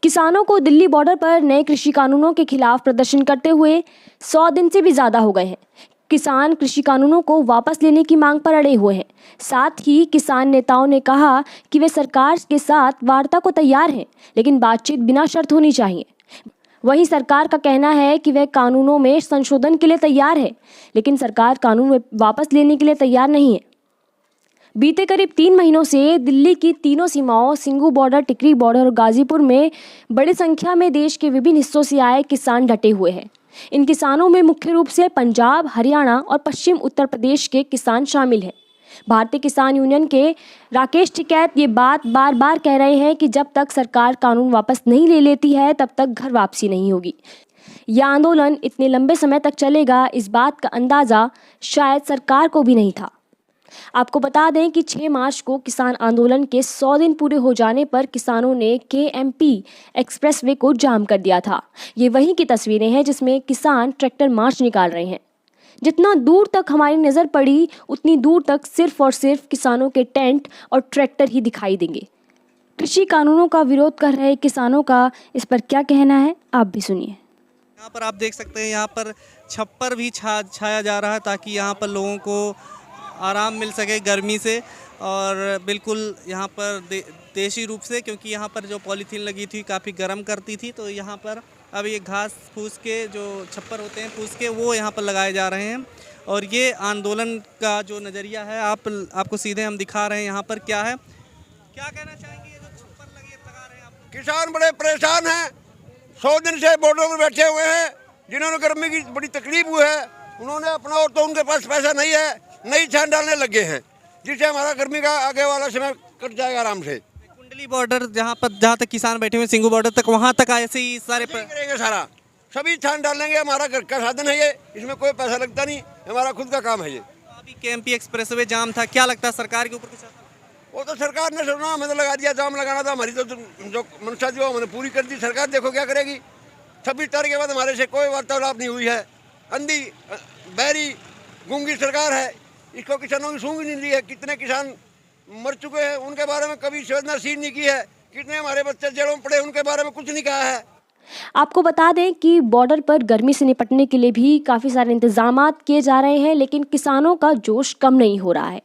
किसानों को दिल्ली बॉर्डर पर नए कृषि कानूनों के खिलाफ प्रदर्शन करते हुए 100 दिन से भी ज़्यादा हो गए हैं। किसान कृषि कानूनों को वापस लेने की मांग पर अड़े हुए हैं। साथ ही किसान नेताओं ने कहा कि वे सरकार के साथ वार्ता को तैयार हैं, लेकिन बातचीत बिना शर्त होनी चाहिए। वहीं सरकार का कहना है कि वह कानूनों में संशोधन के लिए तैयार है, लेकिन सरकार कानून वापस लेने के लिए तैयार नहीं है। बीते करीब 3 महीनों से दिल्ली की तीनों सीमाओं सिंघू बॉर्डर, टिकरी बॉर्डर और गाजीपुर में बड़ी संख्या में देश के विभिन्न हिस्सों से आए किसान डटे हुए हैं। इन किसानों में मुख्य रूप से पंजाब, हरियाणा और पश्चिम उत्तर प्रदेश के किसान शामिल हैं। भारतीय किसान यूनियन के राकेश टिकैत ये बात बार बार कह रहे हैं कि जब तक सरकार कानून वापस नहीं ले लेती है तब तक घर वापसी नहीं होगी। यह आंदोलन इतने लंबे समय तक चलेगा, इस बात का अंदाज़ा शायद सरकार को भी नहीं था। आपको बता दें कि 6 मार्च को किसान आंदोलन के 100 दिन पूरे हो जाने पर किसानों ने KMP एक्सप्रेसवे को जाम कर दिया था। ये वहीं की तस्वीरें हैं जिसमें किसान ट्रैक्टर मार्च निकाल रहे हैं। जितना दूर तक हमारी नज़र पड़ी उतनी दूर तक सिर्फ और सिर्फ किसानों के टेंट और ट्रैक्टर ही दिखाई देंगे। कृषि कानूनों का विरोध कर रहे किसानों का इस पर क्या कहना है, आप भी सुनिए। यहाँ पर आप देख सकते हैं, यहाँ पर छप्पर भी छाया जा रहा है ताकि यहाँ पर लोगों को आराम मिल सके गर्मी से, और बिल्कुल यहाँ पर देशी रूप से, क्योंकि यहाँ पर जो पॉलीथीन लगी थी काफ़ी गर्म करती थी, तो यहाँ पर अब ये घास फूस के जो छप्पर होते हैं फूस के वो यहाँ पर लगाए जा रहे हैं। और ये आंदोलन का जो नज़रिया है आपको सीधे हम दिखा रहे हैं। यहाँ पर क्या है, क्या कहना चाहेंगे, ये जो छप्पर लगा रहे हैं आप? किसान बड़े परेशान हैं, 100 दिन से बॉर्डर पर बैठे हुए हैं। जिन्होंने गर्मी की बड़ी तकलीफ हुई है उन्होंने अपना, और तो उनके पास पैसा नहीं है, नई छान डालने लगे हैं, जिससे हमारा गर्मी का आगे वाला समय कट जाएगा आराम से। कुंडली बॉर्डर जहाँ तक किसान बैठे हुए सिंघू बॉर्डर तक, वहाँ तक ऐसे ही सारे करेंगे, सारा सभी छान डालेंगे। हमारा घर का साधन है ये, इसमें कोई पैसा लगता नहीं, हमारा खुद का काम है ये। अभी KMP एक्सप्रेसवे जाम था, क्या लगता है सरकार के ऊपर कुछ? वो तो सरकार ने सुना, हमें तो लगा दिया, जाम लगाना था, हमारी तो जो मंशा जो हमने पूरी कर दी। सरकार देखो क्या करेगी। 26 तारीख के बाद हमारे से कोई वार्तालाप नहीं हुई है। अंधी बहरी गूंगी सरकार है, इसको किसानों की सूंघ नहीं ली है। कितने किसान मर चुके हैं उनके बारे में कभी संवेदनशील नहीं की है। कितने हमारे बच्चे जेलों में पड़े उनके बारे में कुछ नहीं कहा है। आपको बता दें कि बॉर्डर पर गर्मी से निपटने के लिए भी काफ़ी सारे इंतजामात किए जा रहे हैं, लेकिन किसानों का जोश कम नहीं हो रहा है।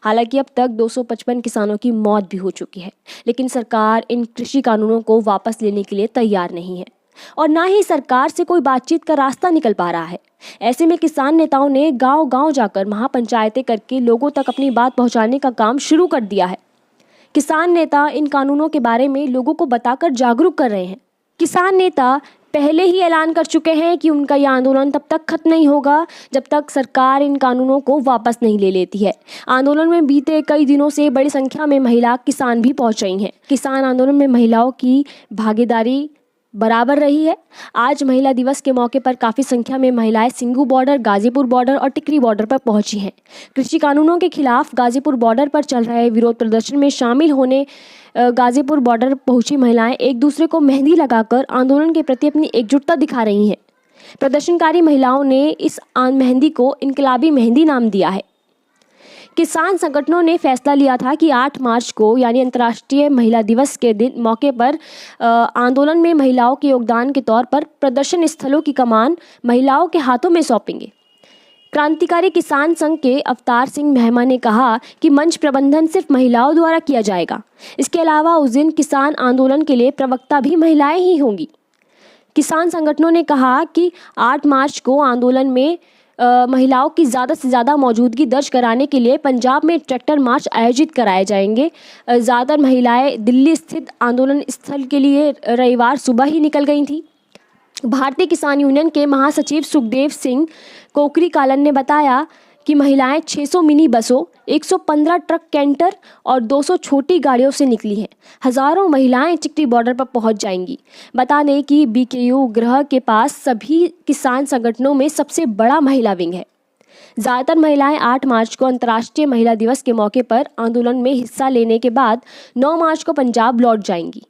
हालांकि अब तक 255 किसानों की मौत भी हो चुकी है, लेकिन सरकार इन कृषि कानूनों को वापस लेने के लिए तैयार नहीं है और ना ही सरकार से कोई बातचीत का रास्ता निकल पा रहा है। ऐसे में किसान नेताओं ने गांव-गांव जाकर महापंचायतें करके लोगों तक अपनी बात पहुंचाने का काम शुरू कर दिया है। किसान नेता इन कानूनों के बारे में लोगों को बताकर जागरूक कर रहे हैं। किसान नेता पहले ही ऐलान कर चुके हैं कि उनका यह आंदोलन तब तक खत्म नहीं होगा जब तक सरकार इन कानूनों को वापस नहीं ले लेती है। आंदोलन में बीते कई दिनों से बड़ी संख्या में महिला किसान भी पहुंच रही हैं। किसान आंदोलन में महिलाओं की भागीदारी बराबर रही है। आज महिला दिवस के मौके पर काफ़ी संख्या में महिलाएं सिंघू बॉर्डर, गाजीपुर बॉर्डर और टिकरी बॉर्डर पर पहुंची हैं। कृषि कानूनों के खिलाफ गाजीपुर बॉर्डर पर चल रहे विरोध प्रदर्शन में शामिल होने गाजीपुर बॉर्डर पहुंची महिलाएं एक दूसरे को मेहंदी लगाकर आंदोलन के प्रति अपनी एकजुटता दिखा रही हैं। प्रदर्शनकारी महिलाओं ने इस मेहंदी को इनकलाबी मेहंदी नाम दिया है। किसान संगठनों ने फैसला लिया था कि 8 मार्च को यानी अंतर्राष्ट्रीय महिला दिवस के दिन मौके पर आंदोलन में महिलाओं के योगदान के तौर पर प्रदर्शन स्थलों की कमान महिलाओं के हाथों में सौंपेंगे। क्रांतिकारी किसान संघ के अवतार सिंह मेहमा ने कहा कि मंच प्रबंधन सिर्फ महिलाओं द्वारा किया जाएगा। इसके अलावा उस दिन किसान आंदोलन के लिए प्रवक्ता भी महिलाएं ही होंगी। किसान संगठनों ने कहा कि 8 मार्च को आंदोलन में महिलाओं की ज़्यादा से ज़्यादा मौजूदगी दर्ज कराने के लिए पंजाब में ट्रैक्टर मार्च आयोजित कराए जाएंगे। ज़्यादातर महिलाएं दिल्ली स्थित आंदोलन स्थल के लिए रविवार सुबह ही निकल गई थीं। भारतीय किसान यूनियन के महासचिव सुखदेव सिंह कोकरी कालन ने बताया कि महिलाएं 600 मिनी बसों, 115 ट्रक कैंटर और 200 छोटी गाड़ियों से निकली हैं। हज़ारों महिलाएं टिकरी बॉर्डर पर पहुंच जाएंगी। बता दें कि BKU गृह के पास सभी किसान संगठनों में सबसे बड़ा महिला विंग है। ज़्यादातर महिलाएं 8 मार्च को अंतर्राष्ट्रीय महिला दिवस के मौके पर आंदोलन में हिस्सा लेने के बाद 9 मार्च को पंजाब लौट जाएंगी।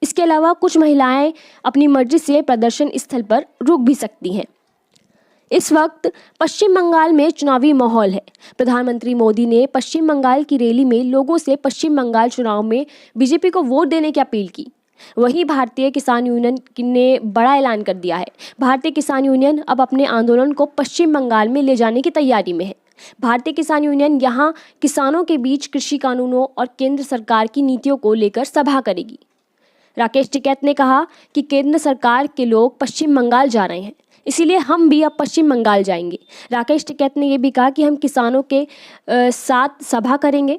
इसके अलावा कुछ महिलाएं अपनी मर्जी से प्रदर्शन स्थल पर रुक भी सकती हैं। इस वक्त पश्चिम बंगाल में चुनावी माहौल है। प्रधानमंत्री मोदी ने पश्चिम बंगाल की रैली में लोगों से पश्चिम बंगाल चुनाव में बीजेपी को वोट देने की अपील की। वहीं भारतीय किसान यूनियन ने बड़ा ऐलान कर दिया है। भारतीय किसान यूनियन अब अपने आंदोलन को पश्चिम बंगाल में ले जाने की तैयारी में है। भारतीय किसान यूनियन यहां किसानों के बीच कृषि कानूनों और केंद्र सरकार की नीतियों को लेकर सभा करेगी। राकेश टिकैत ने कहा कि केंद्र सरकार के लोग पश्चिम बंगाल जा रहे हैं, इसीलिए हम भी अब पश्चिम बंगाल जाएंगे। राकेश टिकैत ने यह भी कहा कि हम किसानों के साथ सभा करेंगे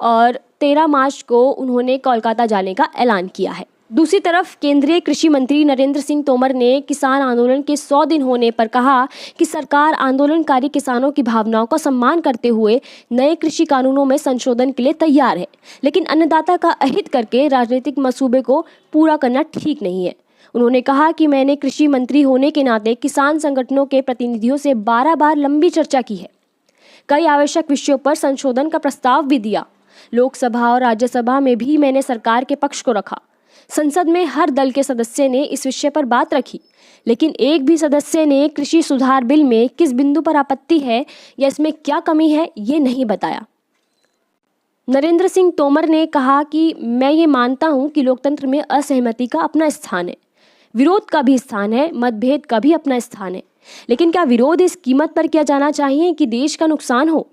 और 13 मार्च को उन्होंने कोलकाता जाने का ऐलान किया है। दूसरी तरफ केंद्रीय कृषि मंत्री नरेंद्र सिंह तोमर ने किसान आंदोलन के 100 दिन होने पर कहा कि सरकार आंदोलनकारी किसानों की भावनाओं का सम्मान करते हुए नए कृषि कानूनों में संशोधन के लिए तैयार है, लेकिन अन्नदाता का अहित करके राजनीतिक मंसूबे को पूरा करना ठीक नहीं है। उन्होंने कहा कि मैंने कृषि मंत्री होने के नाते किसान संगठनों के प्रतिनिधियों से 12 बार लंबी चर्चा की है। कई आवश्यक विषयों पर संशोधन का प्रस्ताव भी दिया। लोकसभा और राज्यसभा में भी मैंने सरकार के पक्ष को रखा। संसद में हर दल के सदस्य ने इस विषय पर बात रखी, लेकिन एक भी सदस्य ने कृषि सुधार बिल में किस बिंदु पर आपत्ति है या इसमें क्या कमी है, ये नहीं बताया। नरेंद्र सिंह तोमर ने कहा कि मैं ये मानता हूं कि लोकतंत्र में असहमति का अपना स्थान है, विरोध का भी स्थान है, मतभेद का भी अपना स्थान है, लेकिन क्या विरोध इस कीमत पर किया जाना चाहिए कि देश का नुकसान हो?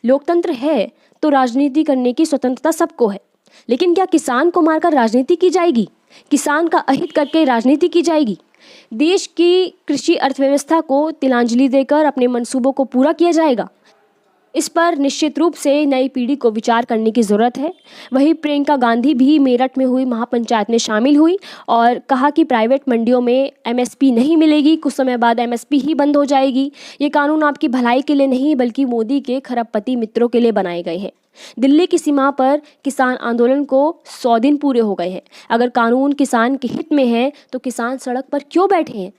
लोकतंत्र है तो राजनीति करने की स्वतंत्रता सबको है, लेकिन क्या किसान को मारकर राजनीति की जाएगी? किसान का अहित करके राजनीति की जाएगी? देश की कृषि अर्थव्यवस्था को तिलांजलि देकर अपने मंसूबों को पूरा किया जाएगा? इस पर निश्चित रूप से नई पीढ़ी को विचार करने की ज़रूरत है। वहीं प्रियंका गांधी भी मेरठ में हुई महापंचायत में शामिल हुई और कहा कि प्राइवेट मंडियों में एमएसपी नहीं मिलेगी, कुछ समय बाद एमएसपी ही बंद हो जाएगी। ये कानून आपकी भलाई के लिए नहीं बल्कि मोदी के खरबपति मित्रों के लिए बनाए गए हैं। दिल्ली की सीमा पर किसान आंदोलन को 100 दिन पूरे हो गए हैं। अगर कानून किसान के हित में है तो किसान सड़क पर क्यों बैठे हैं?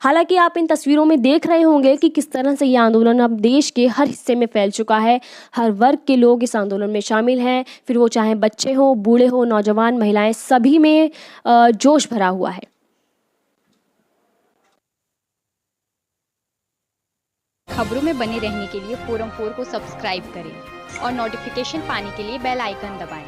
हालांकि आप इन तस्वीरों में देख रहे होंगे कि किस तरह से ये आंदोलन अब देश के हर हिस्से में फैल चुका है। हर वर्ग के लोग इस आंदोलन में शामिल हैं, फिर वो चाहे बच्चे हो, बूढ़े हो, नौजवान, महिलाएं, सभी में जोश भरा हुआ है। खबरों में बने रहने के लिए फोरम 4 को सब्सक्राइब करें और नोटिफिकेशन पाने के लिए बेल आइकन दबाएं।